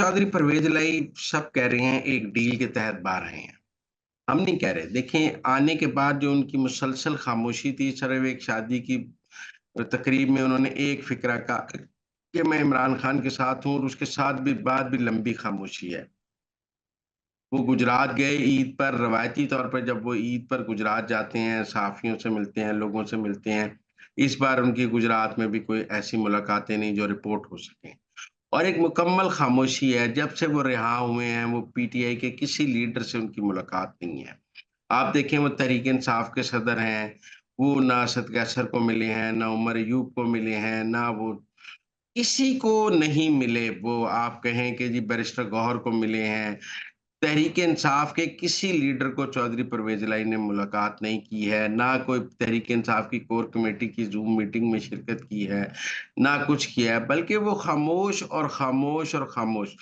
चौधरी परवेज लाई सब कह रहे हैं एक डील के तहत बाहर आए हैं। हम नहीं कह रहे। देखें, आने के बाद जो उनकी मुसलसल खामोशी थी, सिर्फ एक शादी की तकरीब में उन्होंने एक फ़िक्रा कहा कि मैं इमरान खान के साथ हूँ, और उसके साथ भी बाद भी लंबी खामोशी है। वो गुजरात गए ईद पर, रवायती तौर पर जब वो ईद पर गुजरात जाते हैं, सहाफ़ियों से मिलते हैं, लोगों से मिलते हैं। इस बार उनकी गुजरात में भी कोई ऐसी मुलाकातें नहीं जो रिपोर्ट हो सकें। और एक मुकम्मल खामोशी है, जब से वो रिहा हुए हैं, वो पीटीआई के किसी लीडर से उनकी मुलाकात नहीं है। आप देखें, वो तहरीक-ए-इंसाफ के सदर हैं, वो ना असद कैसर को मिले हैं, ना उमर अयूब को मिले हैं, ना वो किसी को नहीं मिले। वो आप कहें कि जी बैरिस्टर गौहर को मिले हैं। तहरीक-ए-इंसाफ के किसी लीडर को चौधरी परवेज़ इलाही ने मुलाकात नहीं की है, ना कोई तहरीक-ए-इंसाफ की कोर कमेटी की ज़ूम मीटिंग में शिरकत की है, ना कुछ किया है, बल्कि वो खामोश और खामोश और खामोश।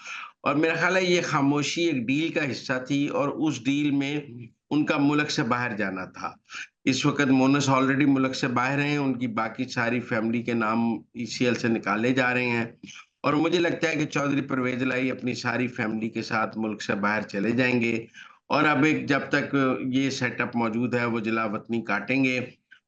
और मेरा ख़्याल है ये खामोशी एक डील का हिस्सा थी, और उस डील में उनका मुल्क से बाहर जाना था। इस वक़्त मोनस ऑलरेडी मुल्क से बाहर हैं, उनकी बाकी सारी फैमिली के नाम ईसीएल से निकाले जा रहे हैं। और मुझे लगता है कि चौधरी परवेज़ इलाही अपनी सारी फैमिली के साथ मुल्क से बाहर चले जाएँगे, और अब एक जब तक ये सेटअप मौजूद है, वो जला-वतनी काटेंगे।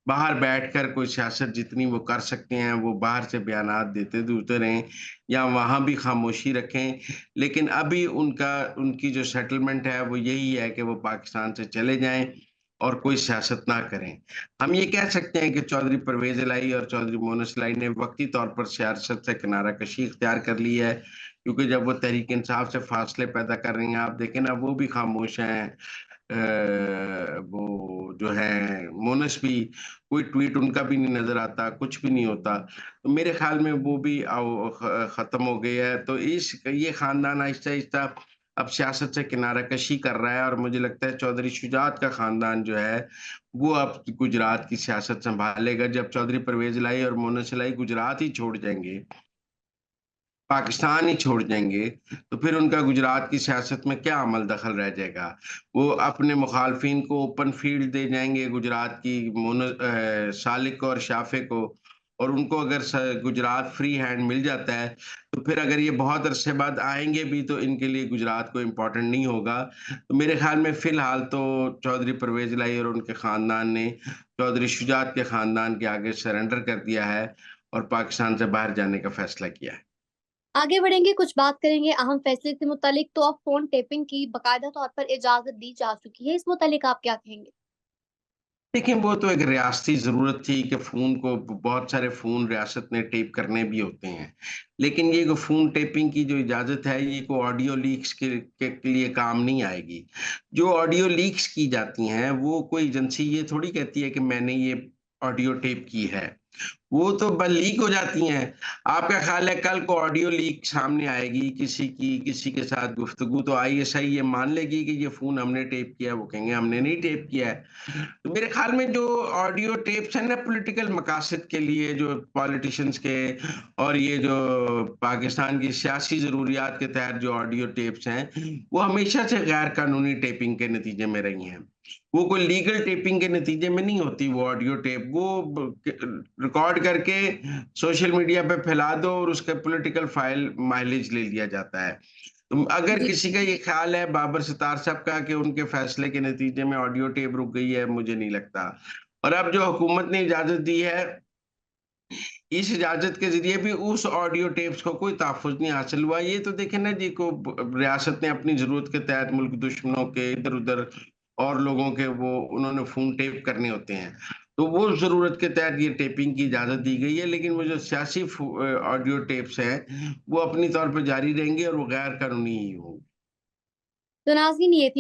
बाहर बैठकर कोई सियासत जितनी वो कर सकते हैं, वो बाहर से बयानात देते रहें, या वहाँ भी खामोशी रखें। लेकिन अभी उनकी जो सेटलमेंट है, वो यही है कि वो पाकिस्तान से चले जाएँ और कोई सियासत ना करें। हम ये कह सकते हैं कि चौधरी परवेज़ इलाही और चौधरी मोनस इलाही ने वक़्ती तौर पर सियासत से किनारा-कशी इख्तियार कर ली है, क्योंकि जब वो तहरीक-ए-इंसाफ से फासले पैदा कर रही हैं, आप देखें ना, वो भी खामोश हैं। वो जो है मोनस भी, कोई ट्वीट उनका भी नहीं नज़र आता, कुछ भी नहीं होता। तो मेरे ख़्याल में वो भी ख़त्म हो गई है। तो ये ख़ानदान आहिस्ता-आहिस्ता अब सियासत से किनारा-कशी कर रहा है, और मुझे लगता है चौधरी शुजात का ख़ानदान जो है, वो अब गुजरात की सियासत सँभालेगा। जब चौधरी परवेज़ इलाही और मोनस इलाही गुजरात ही छोड़ जाएँगे, पाकिस्तान ही छोड़ जाएँगे, तो फिर उनका गुजरात की सियासत में क्या अमल दखल रह जाएगा? वो अपने मुखालफिन को ओपन फ़ील्ड दे जाएँगे, गुजरात की सालिक और शाफ़े को, और उनको अगर गुजरात फ्री हैंड मिल जाता है, तो फिर अगर ये बहुत अरसे बाद आएँगे भी, तो इनके लिए गुजरात कोई इम्पोर्टेंट नहीं होगा। तो मेरे ख़्याल में फ़िलहाल तो चौधरी परवेज़ इलाही और उनके ख़ानदान ने चौधरी शुजात के ख़ानदान के आगे सरेंडर कर दिया है, और पाकिस्तान से बाहर जाने का फ़ैसला किया है। आगे बढ़ेंगे, कुछ बात करेंगे अहम फैसले से मुतालिक। तो अब फ़ोन टेपिंग की बाकायदा तौर पर इजाज़त दी जा चुकी है, इस मुतालिक आप क्या कहेंगे? देखिए, वो तो एक रियासती ज़रूरत थी कि फ़ोन को, ब बहुत सारे फ़ोन रियासत ने टेप करने भी होते हैं। लेकिन ये जो फ़ोन टेपिंग की जो इजाज़त है, ये कोई ऑडियो लीक्स के लिए काम नहीं आएगी। जो ऑडियो लीक्स की जाती हैं, वो कोई एजेंसी ये थोड़ी कहती है कि मैंने ये ऑडियो टेप की है। वो तो लीक हो जाती हैं। आपका ख़्याल है कल को ऑडियो लीक सामने आएगी किसी की, किसी के साथ गुफ्तगू, तो आईएसआई ये मान लेगी कि ये फ़ोन हमने टेप किया है? वो कहेंगे हमने नहीं टेप किया है। तो मेरे ख़्याल में जो ऑडियो टेप्स हैं ना, पॉलिटिकल मकासद के लिए, जो पॉलिटिशियंस के, और ये जो पाकिस्तान की सियासी ज़रूरियात के तहत जो ऑडियो टेप्स हैं, वो हमेशा से गैर कानूनी टेपिंग के नतीजे में रही हैं। वो कोई लीगल टेपिंग के नतीजे में नहीं होती वो ऑडियो टेप। वो रिकॉर्ड करके सोशल मीडिया पे फैला दो, और उसका पॉलिटिकल फाइल माइलेज ले लिया जाता है। अगर जी। किसी का ये ख्याल है बाबर सितार साहब का कि उनके फैसले के नतीजे में ऑडियो टेप रुक गई है, मुझे नहीं लगता। और अब जो हुकूमत ने इजाज़त दी है, इस इजाज़त के ज़रिए भी उस ऑडियो टेप्स को कोई तहफ़्फ़ुज़ नहीं हासिल हुआ। ये तो देखें ना जी, को ब रियासत ने अपनी ज़रूरत के तहत मुल्क दुश्मनों के इधर-उधर और लोगों के वो उन्होंने फ़ोन टेप करने होते हैं। तो वो ज़रूरत के तहत ये टेपिंग की इजाज़त दी गई है, लेकिन वो जो सियासी ऑडियो टेप्स हैं, वो अपनी तौर पे जारी रहेंगी, और वो गैर कानूनी ही होंगी। तो नाज़रीन, ये थी